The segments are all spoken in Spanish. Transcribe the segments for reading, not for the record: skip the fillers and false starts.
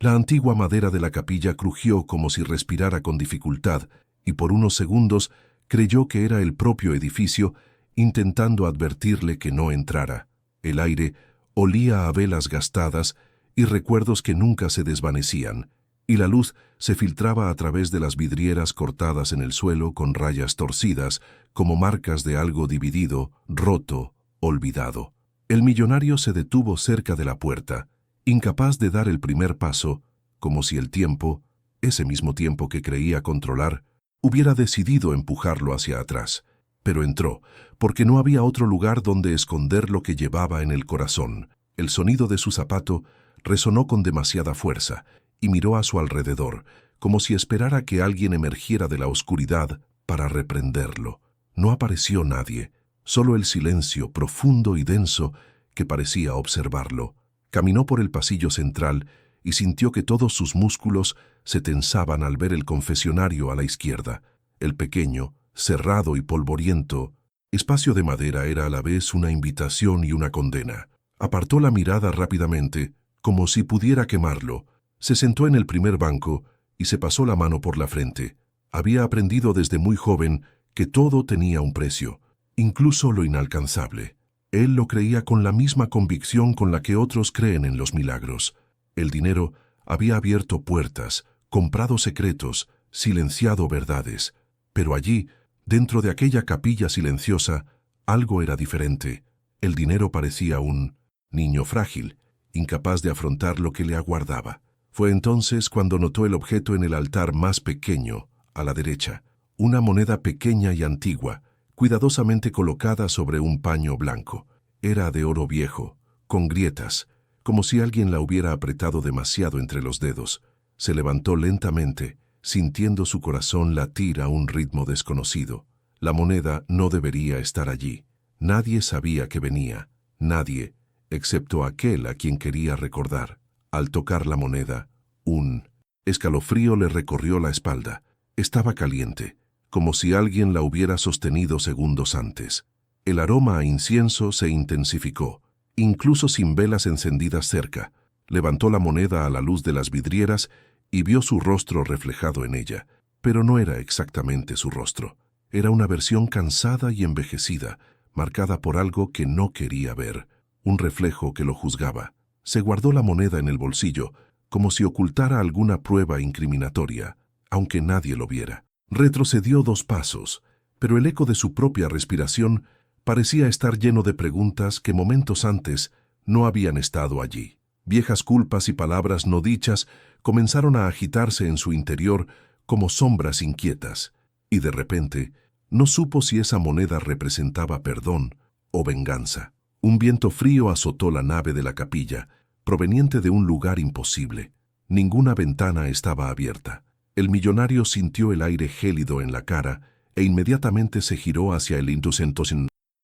La antigua madera de la capilla crujió como si respirara con dificultad, y por unos segundos creyó que era el propio edificio intentando advertirle que no entrara. El aire olía a velas gastadas y recuerdos que nunca se desvanecían, y la luz se filtraba a través de las vidrieras cortadas en el suelo con rayas torcidas, como marcas de algo dividido, roto, olvidado. El millonario se detuvo cerca de la puerta, incapaz de dar el primer paso, como si el tiempo, ese mismo tiempo que creía controlar, hubiera decidido empujarlo hacia atrás. Pero entró, porque no había otro lugar donde esconder lo que llevaba en el corazón. El sonido de su zapato resonó con demasiada fuerza, y miró a su alrededor, como si esperara que alguien emergiera de la oscuridad para reprenderlo. No apareció nadie, solo el silencio profundo y denso que parecía observarlo. Caminó por el pasillo central y sintió que todos sus músculos se tensaban al ver el confesionario a la izquierda. El pequeño, cerrado y polvoriento espacio de madera era a la vez una invitación y una condena. Apartó la mirada rápidamente, como si pudiera quemarlo. Se sentó en el primer banco y se pasó la mano por la frente. Había aprendido desde muy joven que todo tenía un precio, incluso lo inalcanzable. Él lo creía con la misma convicción con la que otros creen en los milagros. El dinero había abierto puertas, comprado secretos, silenciado verdades. Pero allí, dentro de aquella capilla silenciosa, algo era diferente. El dinero parecía un niño frágil, incapaz de afrontar lo que le aguardaba. Fue entonces cuando notó el objeto en el altar más pequeño, a la derecha, una moneda pequeña y antigua, cuidadosamente colocada sobre un paño blanco. Era de oro viejo, con grietas, como si alguien la hubiera apretado demasiado entre los dedos. Se levantó lentamente, sintiendo su corazón latir a un ritmo desconocido. La moneda no debería estar allí. Nadie sabía que venía, nadie, excepto aquel a quien quería recordar. Al tocar la moneda, un escalofrío le recorrió la espalda. Estaba caliente, como si alguien la hubiera sostenido segundos antes. El aroma a incienso se intensificó, incluso sin velas encendidas cerca. Levantó la moneda a la luz de las vidrieras y vio su rostro reflejado en ella, pero no era exactamente su rostro. Era una versión cansada y envejecida, marcada por algo que no quería ver, un reflejo que lo juzgaba. Se guardó la moneda en el bolsillo, como si ocultara alguna prueba incriminatoria, aunque nadie lo viera. Retrocedió 2 pasos, pero el eco de su propia respiración parecía estar lleno de preguntas que momentos antes no habían estado allí. Viejas culpas y palabras no dichas comenzaron a agitarse en su interior como sombras inquietas, y de repente no supo si esa moneda representaba perdón o venganza. Un viento frío azotó la nave de la capilla, proveniente de un lugar imposible. Ninguna ventana estaba abierta. El millonario sintió el aire gélido en la cara e inmediatamente se giró hacia el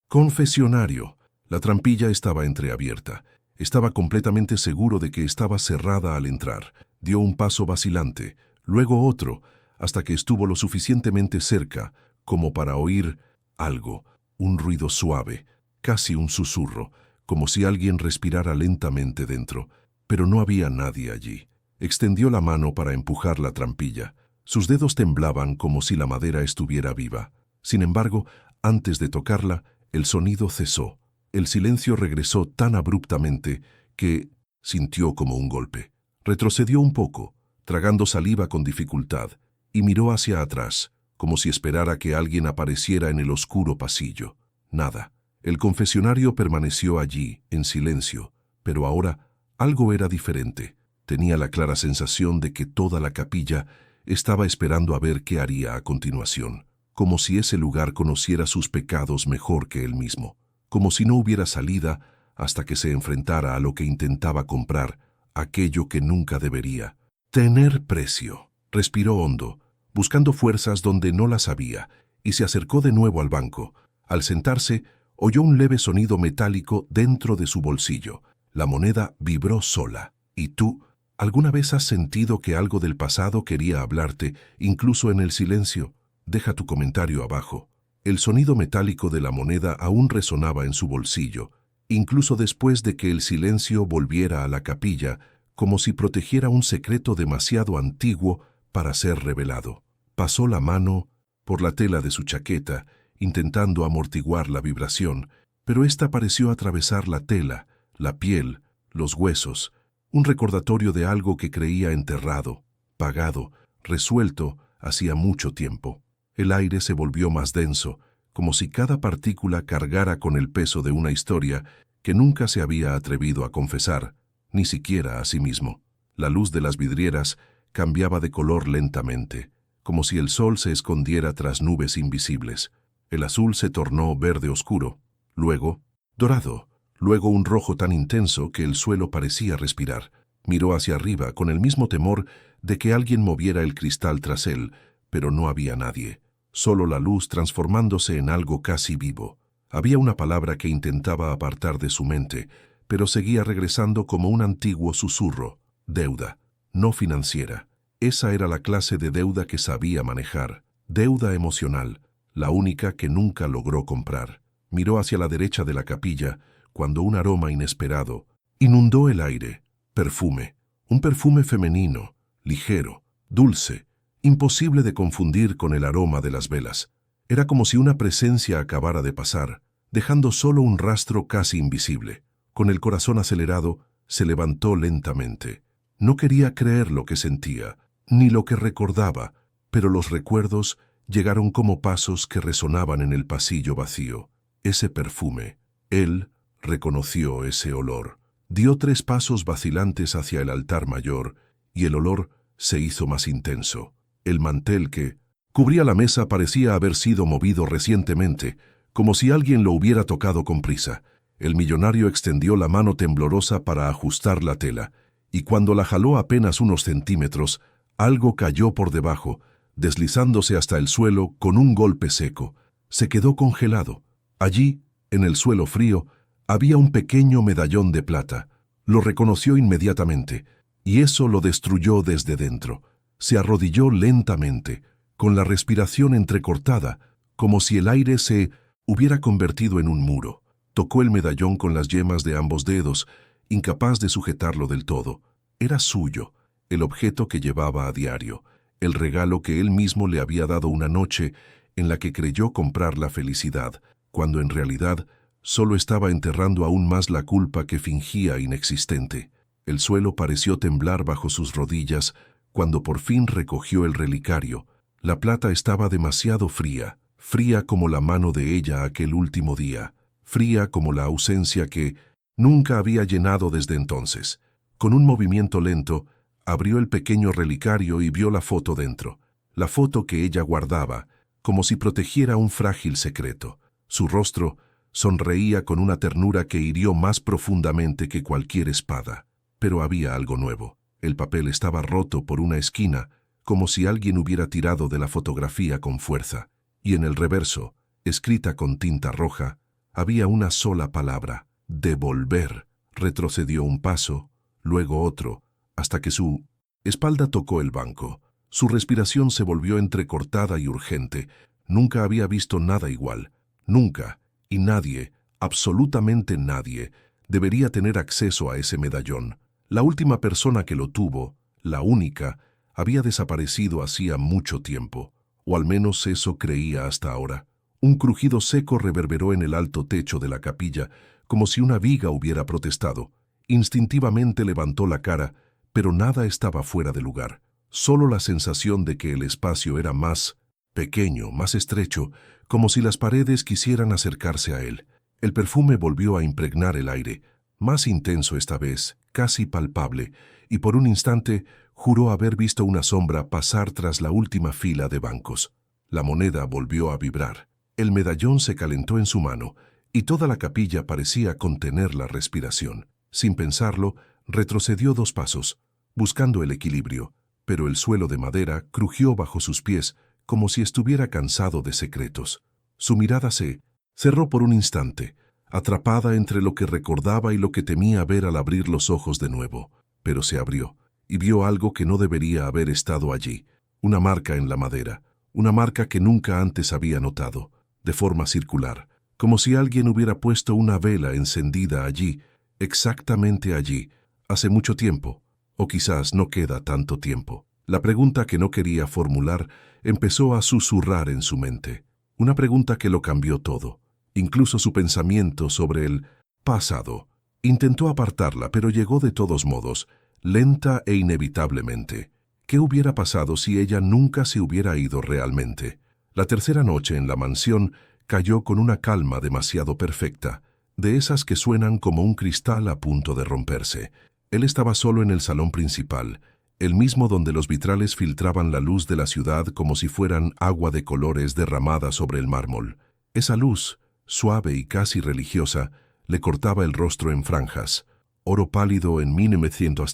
confesionario. La trampilla estaba entreabierta. Estaba completamente seguro de que estaba cerrada al entrar. Dio un paso vacilante, luego otro, hasta que estuvo lo suficientemente cerca como para oír algo, un ruido suave, casi un susurro, como si alguien respirara lentamente dentro, pero no había nadie allí. Extendió la mano para empujar la trampilla. Sus dedos temblaban como si la madera estuviera viva. Sin embargo, antes de tocarla, el sonido cesó. El silencio regresó tan abruptamente que sintió como un golpe. Retrocedió un poco, tragando saliva con dificultad, y miró hacia atrás, como si esperara que alguien apareciera en el oscuro pasillo. Nada. El confesionario permaneció allí, en silencio, pero ahora algo era diferente. Tenía la clara sensación de que toda la capilla estaba esperando a ver qué haría a continuación, como si ese lugar conociera sus pecados mejor que él mismo, como si no hubiera salida hasta que se enfrentara a lo que intentaba comprar, aquello que nunca debería. Tener precio. Respiró hondo, buscando fuerzas donde no las había, y se acercó de nuevo al banco. Al sentarse, oyó un leve sonido metálico dentro de su bolsillo. La moneda vibró sola. ¿Y tú? ¿Alguna vez has sentido que algo del pasado quería hablarte, incluso en el silencio? Deja tu comentario abajo. El sonido metálico de la moneda aún resonaba en su bolsillo, incluso después de que el silencio volviera a la capilla, como si protegiera un secreto demasiado antiguo para ser revelado. Pasó la mano por la tela de su chaqueta, intentando amortiguar la vibración, pero ésta pareció atravesar la tela, la piel, los huesos, un recordatorio de algo que creía enterrado, pagado, resuelto hacía mucho tiempo. El aire se volvió más denso, como si cada partícula cargara con el peso de una historia que nunca se había atrevido a confesar, ni siquiera a sí mismo. La luz de las vidrieras cambiaba de color lentamente, como si el sol se escondiera tras nubes invisibles. El azul se tornó verde oscuro, luego dorado, luego un rojo tan intenso que el suelo parecía respirar. Miró hacia arriba con el mismo temor de que alguien moviera el cristal tras él, pero no había nadie, solo la luz transformándose en algo casi vivo. Había una palabra que intentaba apartar de su mente, pero seguía regresando como un antiguo susurro: deuda, no financiera. Esa era la clase de deuda que sabía manejar, deuda emocional, la única que nunca logró comprar. Miró hacia la derecha de la capilla cuando un aroma inesperado inundó el aire. Perfume, un perfume femenino, ligero, dulce, imposible de confundir con el aroma de las velas. Era como si una presencia acabara de pasar, dejando solo un rastro casi invisible. Con el corazón acelerado, se levantó lentamente. No quería creer lo que sentía, ni lo que recordaba, pero los recuerdos llegaron como pasos que resonaban en el pasillo vacío. Ese perfume. Él reconoció ese olor. Dio 3 pasos vacilantes hacia el altar mayor, y el olor se hizo más intenso. El mantel que cubría la mesa parecía haber sido movido recientemente, como si alguien lo hubiera tocado con prisa. El millonario extendió la mano temblorosa para ajustar la tela, y cuando la jaló apenas unos centímetros, algo cayó por debajo, deslizándose hasta el suelo con un golpe seco. Se quedó congelado. Allí, en el suelo frío, había un pequeño medallón de plata. Lo reconoció inmediatamente, y eso lo destruyó desde dentro. Se arrodilló lentamente, con la respiración entrecortada, como si el aire se hubiera convertido en un muro. Tocó el medallón con las yemas de ambos dedos, incapaz de sujetarlo del todo. Era suyo, el objeto que llevaba a diario, el regalo que él mismo le había dado una noche en la que creyó comprar la felicidad, cuando en realidad solo estaba enterrando aún más la culpa que fingía inexistente. El suelo pareció temblar bajo sus rodillas cuando por fin recogió el relicario. La plata estaba demasiado fría, fría como la mano de ella aquel último día, fría como la ausencia que nunca había llenado desde entonces. Con un movimiento lento, abrió el pequeño relicario y vio la foto dentro, la foto que ella guardaba, como si protegiera un frágil secreto. Su rostro sonreía con una ternura que hirió más profundamente que cualquier espada. Pero había algo nuevo. El papel estaba roto por una esquina, como si alguien hubiera tirado de la fotografía con fuerza, y en el reverso, escrita con tinta roja, había una sola palabra: devolver. Retrocedió un paso, luego otro, hasta que su espalda tocó el banco. Su respiración se volvió entrecortada y urgente. Nunca había visto nada igual. Nunca, y nadie, absolutamente nadie, debería tener acceso a ese medallón. La última persona que lo tuvo, la única, había desaparecido hacía mucho tiempo, o al menos eso creía hasta ahora. Un crujido seco reverberó en el alto techo de la capilla, como si una viga hubiera protestado. Instintivamente levantó la cara, pero nada estaba fuera de lugar. Solo la sensación de que el espacio era más pequeño, más estrecho, como si las paredes quisieran acercarse a él. El perfume volvió a impregnar el aire, más intenso esta vez, casi palpable, y por un instante juró haber visto una sombra pasar tras la última fila de bancos. La moneda volvió a vibrar. El medallón se calentó en su mano, y toda la capilla parecía contener la respiración. Sin pensarlo, retrocedió 2 pasos, buscando el equilibrio, pero el suelo de madera crujió bajo sus pies, como si estuviera cansado de secretos. Su mirada se cerró por un instante, atrapada entre lo que recordaba y lo que temía ver al abrir los ojos de nuevo. Pero se abrió, y vio algo que no debería haber estado allí: una marca en la madera, una marca que nunca antes había notado, de forma circular, como si alguien hubiera puesto una vela encendida allí, exactamente allí, hace mucho tiempo, O quizás no queda tanto tiempo. La pregunta que no quería formular empezó a susurrar en su mente. Una pregunta que lo cambió todo, incluso su pensamiento sobre el pasado. Intentó apartarla, pero llegó de todos modos, lenta e inevitablemente. ¿Qué hubiera pasado si ella nunca se hubiera ido realmente? La tercera noche en la mansión cayó con una calma demasiado perfecta, de esas que suenan como un cristal a punto de romperse. Él estaba solo en el salón principal, el mismo donde los vitrales filtraban la luz de la ciudad como si fueran agua de colores derramada sobre el mármol. Esa luz, suave y casi religiosa, le cortaba el rostro en franjas, oro pálido en 1900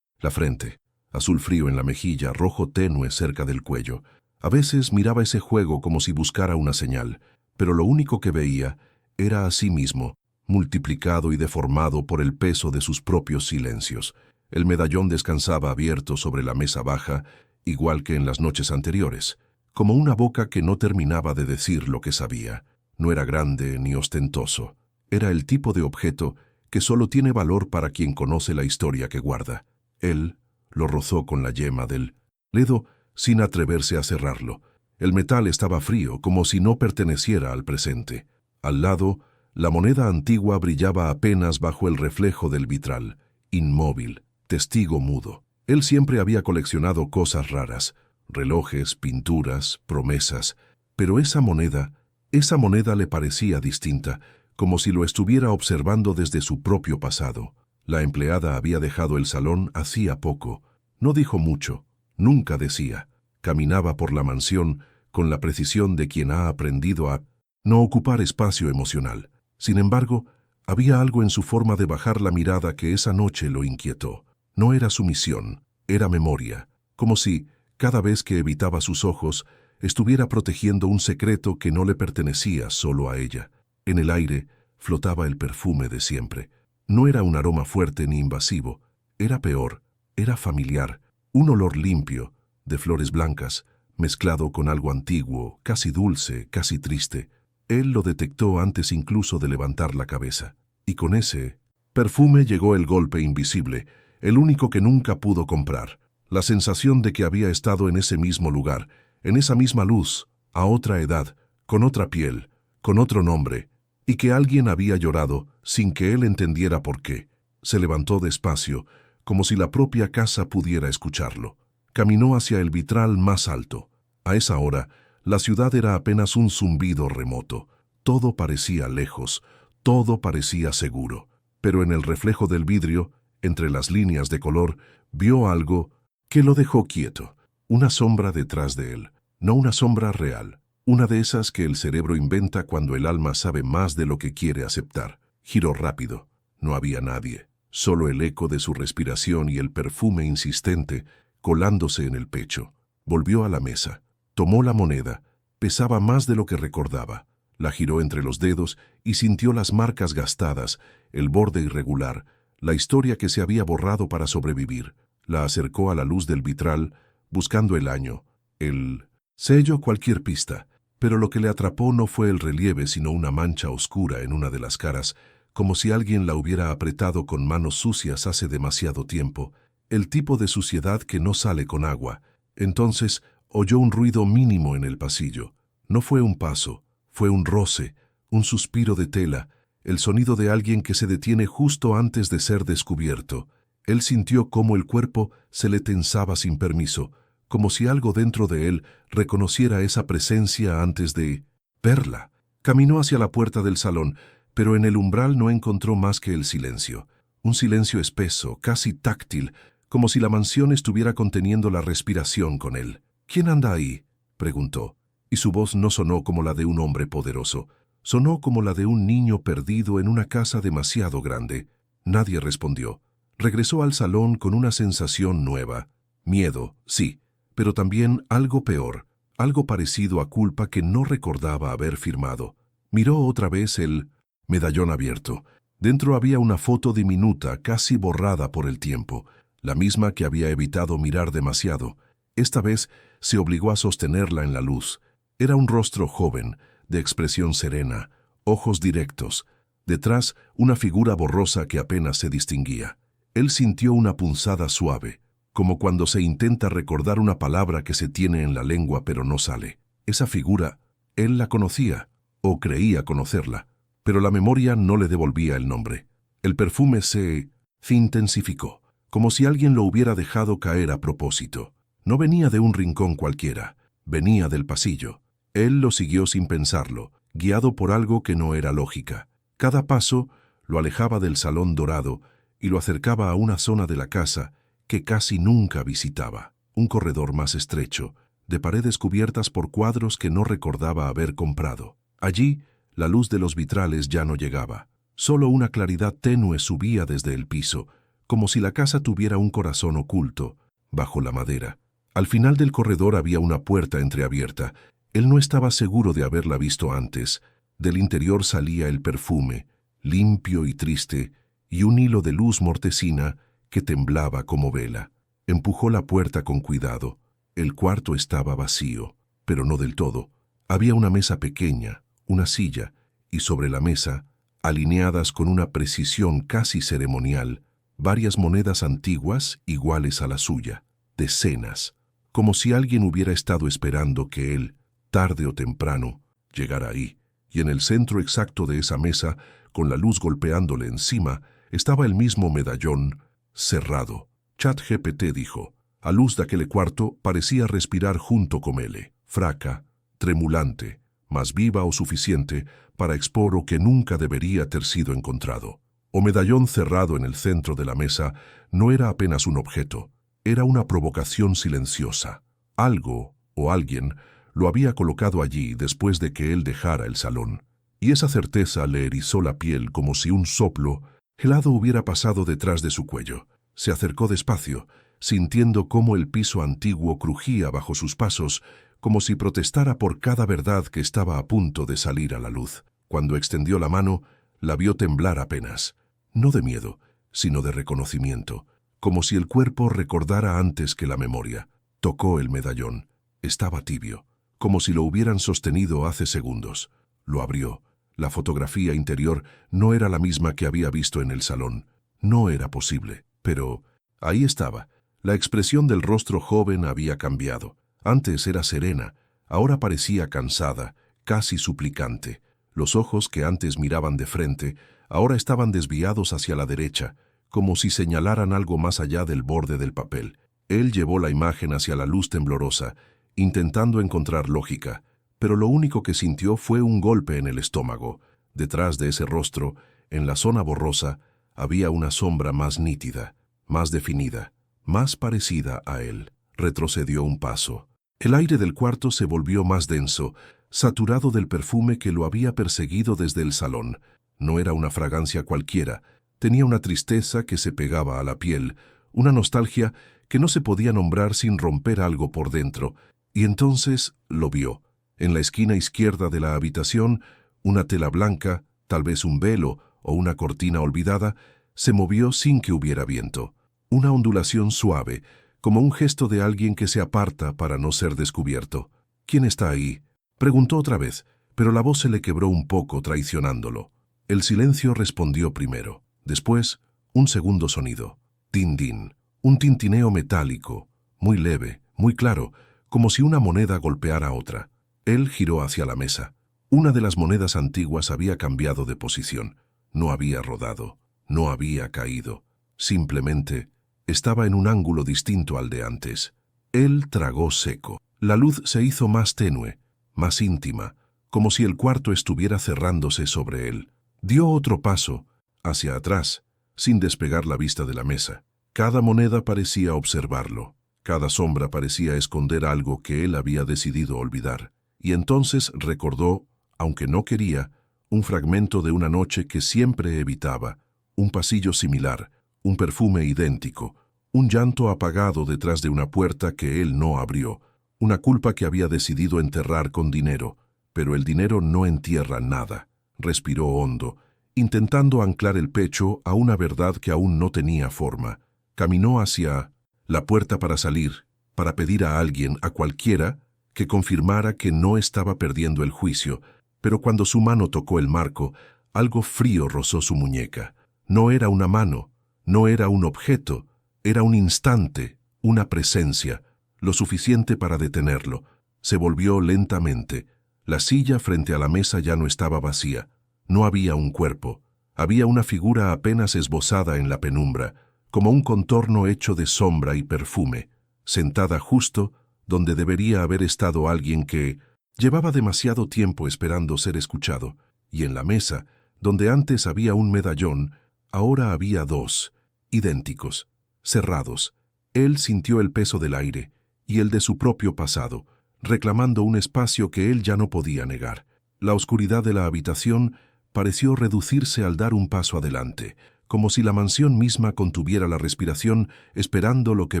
la frente, azul frío en la mejilla, rojo tenue cerca del cuello. A veces miraba ese juego como si buscara una señal, pero lo único que veía era a sí mismo, multiplicado y deformado por el peso de sus propios silencios. El medallón descansaba abierto sobre la mesa baja, igual que en las noches anteriores, como una boca que no terminaba de decir lo que sabía. No era grande ni ostentoso. Era el tipo de objeto que solo tiene valor para quien conoce la historia que guarda. Él lo rozó con la yema del dedo sin atreverse a cerrarlo. El metal estaba frío, como si no perteneciera al presente. Al lado, la moneda antigua brillaba apenas bajo el reflejo del vitral, inmóvil, testigo mudo. Él siempre había coleccionado cosas raras, relojes, pinturas, promesas, pero esa moneda le parecía distinta, como si lo estuviera observando desde su propio pasado. La empleada había dejado el salón hacía poco. No dijo mucho, nunca decía. Caminaba por la mansión con la precisión de quien ha aprendido a no ocupar espacio emocional. Sin embargo, había algo en su forma de bajar la mirada que esa noche lo inquietó. No era sumisión, era memoria, como si, cada vez que evitaba sus ojos, estuviera protegiendo un secreto que no le pertenecía solo a ella. En el aire flotaba el perfume de siempre. No era un aroma fuerte ni invasivo, era peor, era familiar, un olor limpio, de flores blancas, mezclado con algo antiguo, casi dulce, casi triste. Él lo detectó antes incluso de levantar la cabeza. Y con ese perfume llegó el golpe invisible, el único que nunca pudo comprar. La sensación de que había estado en ese mismo lugar, en esa misma luz, a otra edad, con otra piel, con otro nombre, y que alguien había llorado sin que él entendiera por qué. Se levantó despacio, como si la propia casa pudiera escucharlo. Caminó hacia el vitral más alto. A esa hora, la ciudad era apenas un zumbido remoto. Todo parecía lejos, todo parecía seguro. Pero en el reflejo del vidrio, entre las líneas de color, vio algo que lo dejó quieto. Una sombra detrás de él. No una sombra real. Una de esas que el cerebro inventa cuando el alma sabe más de lo que quiere aceptar. Giró rápido. No había nadie. Solo el eco de su respiración y el perfume insistente colándose en el pecho. Volvió a la mesa. Tomó la moneda. Pesaba más de lo que recordaba. La giró entre los dedos y sintió las marcas gastadas, el borde irregular, la historia que se había borrado para sobrevivir. La acercó a la luz del vitral, buscando el año, el sello, cualquier pista. Pero lo que le atrapó no fue el relieve, sino una mancha oscura en una de las caras, como si alguien la hubiera apretado con manos sucias hace demasiado tiempo, el tipo de suciedad que no sale con agua. Entonces oyó un ruido mínimo en el pasillo. No fue un paso, fue un roce, un suspiro de tela, el sonido de alguien que se detiene justo antes de ser descubierto. Él sintió cómo el cuerpo se le tensaba sin permiso, como si algo dentro de él reconociera esa presencia antes de verla. Caminó hacia la puerta del salón, pero en el umbral no encontró más que el silencio. Un silencio espeso, casi táctil, como si la mansión estuviera conteniendo la respiración con él. «¿Quién anda ahí?», preguntó, y su voz no sonó como la de un hombre poderoso. Sonó como la de un niño perdido en una casa demasiado grande. Nadie respondió. Regresó al salón con una sensación nueva. Miedo, sí, pero también algo peor, algo parecido a culpa que no recordaba haber firmado. Miró otra vez el medallón abierto. Dentro había una foto diminuta, casi borrada por el tiempo, la misma que había evitado mirar demasiado. Esta vez se obligó a sostenerla en la luz. Era un rostro joven, de expresión serena, ojos directos. Detrás, una figura borrosa que apenas se distinguía. Él sintió una punzada suave, como cuando se intenta recordar una palabra que se tiene en la lengua pero no sale. Esa figura, él la conocía, o creía conocerla, pero la memoria no le devolvía el nombre. El perfume se intensificó, como si alguien lo hubiera dejado caer a propósito. No venía de un rincón cualquiera, venía del pasillo. Él lo siguió sin pensarlo, guiado por algo que no era lógica. Cada paso lo alejaba del salón dorado y lo acercaba a una zona de la casa que casi nunca visitaba. Un corredor más estrecho, de paredes cubiertas por cuadros que no recordaba haber comprado. Allí, la luz de los vitrales ya no llegaba. Solo una claridad tenue subía desde el piso, como si la casa tuviera un corazón oculto, bajo la madera. Al final del corredor había una puerta entreabierta. Él no estaba seguro de haberla visto antes. Del interior salía el perfume, limpio y triste, y un hilo de luz mortecina que temblaba como vela. Empujó la puerta con cuidado. El cuarto estaba vacío, pero no del todo. Había una mesa pequeña, una silla, y sobre la mesa, alineadas con una precisión casi ceremonial, varias monedas antiguas iguales a la suya, decenas, como si alguien hubiera estado esperando que él, tarde o temprano, llegara ahí. Y en el centro exacto de esa mesa, con la luz golpeándole encima, estaba el mismo medallón, cerrado. ChatGPT dijo: a luz de aquel cuarto parecía respirar junto con él, fraca, tremulante, más viva o suficiente para expor o que nunca debería ter sido encontrado. O medallón cerrado en el centro de la mesa no era apenas un objeto, era una provocación silenciosa. Algo o alguien lo había colocado allí después de que él dejara el salón, y esa certeza le erizó la piel como si un soplo helado hubiera pasado detrás de su cuello. Se acercó despacio, sintiendo cómo el piso antiguo crujía bajo sus pasos, como si protestara por cada verdad que estaba a punto de salir a la luz. Cuando extendió la mano, la vio temblar apenas, no de miedo, sino de reconocimiento, como si el cuerpo recordara antes que la memoria. Tocó el medallón. Estaba tibio, como si lo hubieran sostenido hace segundos. Lo abrió. La fotografía interior no era la misma que había visto en el salón. No era posible, pero ahí estaba. La expresión del rostro joven había cambiado. Antes era serena, ahora parecía cansada, casi suplicante. Los ojos que antes miraban de frente, ahora estaban desviados hacia la derecha, como si señalaran algo más allá del borde del papel. Él llevó la imagen hacia la luz temblorosa, intentando encontrar lógica, pero lo único que sintió fue un golpe en el estómago. Detrás de ese rostro, en la zona borrosa, había una sombra más nítida, más definida, más parecida a él. Retrocedió un paso. El aire del cuarto se volvió más denso, saturado del perfume que lo había perseguido desde el salón. No era una fragancia cualquiera, tenía una tristeza que se pegaba a la piel, una nostalgia que no se podía nombrar sin romper algo por dentro. Y entonces lo vio. En la esquina izquierda de la habitación, una tela blanca, tal vez un velo o una cortina olvidada, se movió sin que hubiera viento. Una ondulación suave, como un gesto de alguien que se aparta para no ser descubierto. ¿Quién está ahí?, preguntó otra vez, pero la voz se le quebró un poco, traicionándolo. El silencio respondió primero. Después, un segundo sonido. Tin-din. Un tintineo metálico, muy leve, muy claro, como si una moneda golpeara otra. Él giró hacia la mesa. Una de las monedas antiguas había cambiado de posición. No había rodado, no había caído. Simplemente estaba en un ángulo distinto al de antes. Él tragó seco. La luz se hizo más tenue, más íntima, como si el cuarto estuviera cerrándose sobre él. Dio otro paso, hacia atrás, sin despegar la vista de la mesa. Cada moneda parecía observarlo. Cada sombra parecía esconder algo que él había decidido olvidar. Y entonces recordó, aunque no quería, un fragmento de una noche que siempre evitaba, un pasillo similar, un perfume idéntico, un llanto apagado detrás de una puerta que él no abrió, una culpa que había decidido enterrar con dinero, pero el dinero no entierra nada. Respiró hondo, intentando anclar el pecho a una verdad que aún no tenía forma. Caminó hacia la puerta para salir, para pedir a alguien, a cualquiera, que confirmara que no estaba perdiendo el juicio, pero cuando su mano tocó el marco, algo frío rozó su muñeca. No era una mano, No era un objeto, era un instante, una presencia, lo suficiente para detenerlo. Se volvió lentamente. La silla frente a la mesa ya no estaba vacía. No había un cuerpo. Había una figura apenas esbozada en la penumbra, como un contorno hecho de sombra y perfume, sentada justo donde debería haber estado alguien que llevaba demasiado tiempo esperando ser escuchado, y en la mesa, donde antes había un medallón, ahora había dos, idénticos, cerrados. Él sintió el peso del aire y el de su propio pasado, reclamando un espacio que él ya no podía negar. La oscuridad de la habitación pareció reducirse al dar un paso adelante, como si la mansión misma contuviera la respiración esperando lo que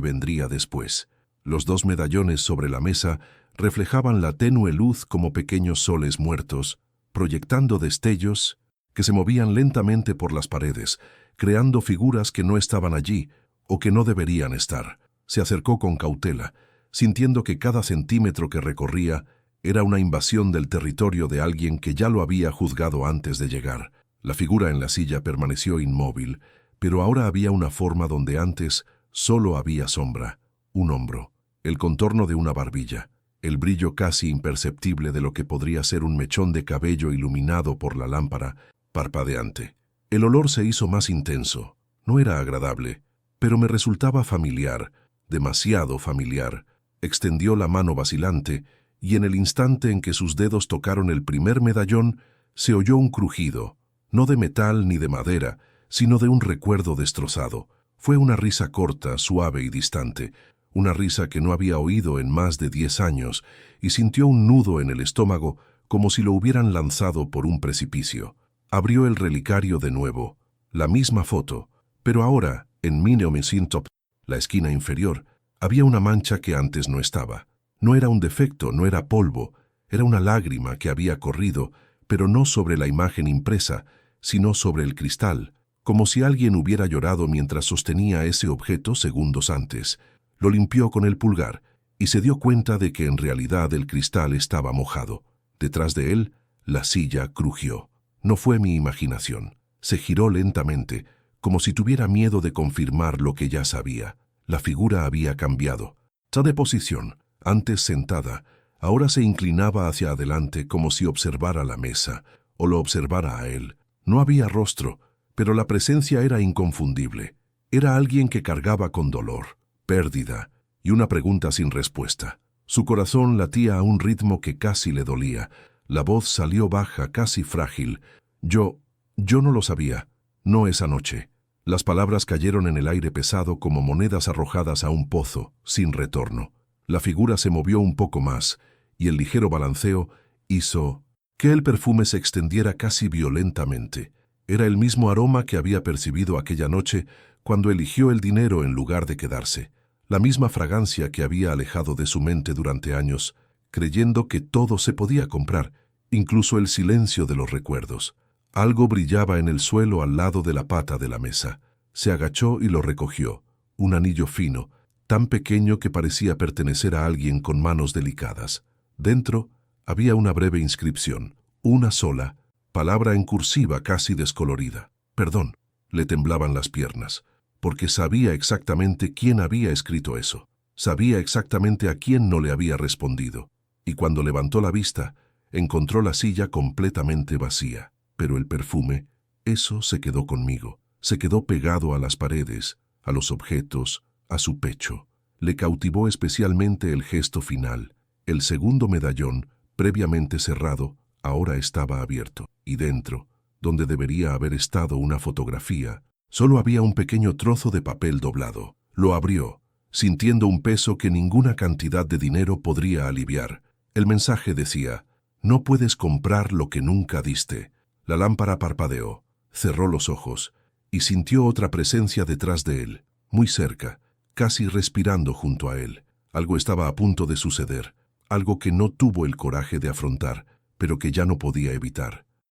vendría después. Los dos medallones sobre la mesa reflejaban la tenue luz como pequeños soles muertos, proyectando destellos que se movían lentamente por las paredes, creando figuras que no estaban allí o que no deberían estar. Se acercó con cautela, sintiendo que cada centímetro que recorría era una invasión del territorio de alguien que ya lo había juzgado antes de llegar. La figura en la silla permaneció inmóvil, pero ahora había una forma donde antes solo había sombra, un hombro, el contorno de una barbilla, el brillo casi imperceptible de lo que podría ser un mechón de cabello iluminado por la lámpara parpadeante. El olor se hizo más intenso. No era agradable, pero me resultaba familiar, demasiado familiar. Extendió la mano vacilante, y en el instante en que sus dedos tocaron el primer medallón, se oyó un crujido, no de metal ni de madera, sino de un recuerdo destrozado. Fue una risa corta, suave y distante, una risa que no había oído en más de 10 años, y sintió un nudo en el estómago como si lo hubieran lanzado por un precipicio. Abrió el relicario de nuevo, la misma foto, pero ahora, en Mineomesintop, la esquina inferior, había una mancha que antes no estaba. No era un defecto, no era polvo, era una lágrima que había corrido, pero no sobre la imagen impresa, sino sobre el cristal, como si alguien hubiera llorado mientras sostenía ese objeto segundos antes. Lo limpió con el pulgar y se dio cuenta de que en realidad el cristal estaba mojado. Detrás de él, la silla crujió. No fue mi imaginación. Se giró lentamente, como si tuviera miedo de confirmar lo que ya sabía. La figura había cambiado. Está de posición. Antes sentada, ahora se inclinaba hacia adelante como si observara la mesa, o lo observara a él. No había rostro, pero la presencia era inconfundible. Era alguien que cargaba con dolor, pérdida y una pregunta sin respuesta. Su corazón latía a un ritmo que casi le dolía. La voz salió baja, casi frágil. Yo no lo sabía. No esa noche. Las palabras cayeron en el aire pesado como monedas arrojadas a un pozo, sin retorno. La figura se movió un poco más, y el ligero balanceo hizo que el perfume se extendiera casi violentamente. Era el mismo aroma que había percibido aquella noche cuando eligió el dinero en lugar de quedarse. La misma fragancia que había alejado de su mente durante años, creyendo que todo se podía comprar, incluso el silencio de los recuerdos. Algo brillaba en el suelo al lado de la pata de la mesa. Se agachó y lo recogió. Un anillo fino, tan pequeño que parecía pertenecer a alguien con manos delicadas. Dentro había una breve inscripción, una sola, palabra en cursiva casi descolorida. Perdón, le temblaban las piernas, porque sabía exactamente quién había escrito eso. Sabía exactamente a quién no le había respondido. Y cuando levantó la vista, encontró la silla completamente vacía. Pero el perfume, eso se quedó conmigo. Se quedó pegado a las paredes, a los objetos, a su pecho. Le cautivó especialmente el gesto final. El segundo medallón, previamente cerrado, ahora estaba abierto. Y dentro, donde debería haber estado una fotografía, solo había un pequeño trozo de papel doblado. Lo abrió, sintiendo un peso que ninguna cantidad de dinero podría aliviar. El mensaje decía: no puedes comprar lo que nunca diste. La lámpara parpadeó, cerró los ojos y sintió otra presencia detrás de él, muy cerca, casi respirando junto a él. Algo estaba a punto de suceder, algo que no tuvo el coraje de afrontar, pero que ya no podía evitar.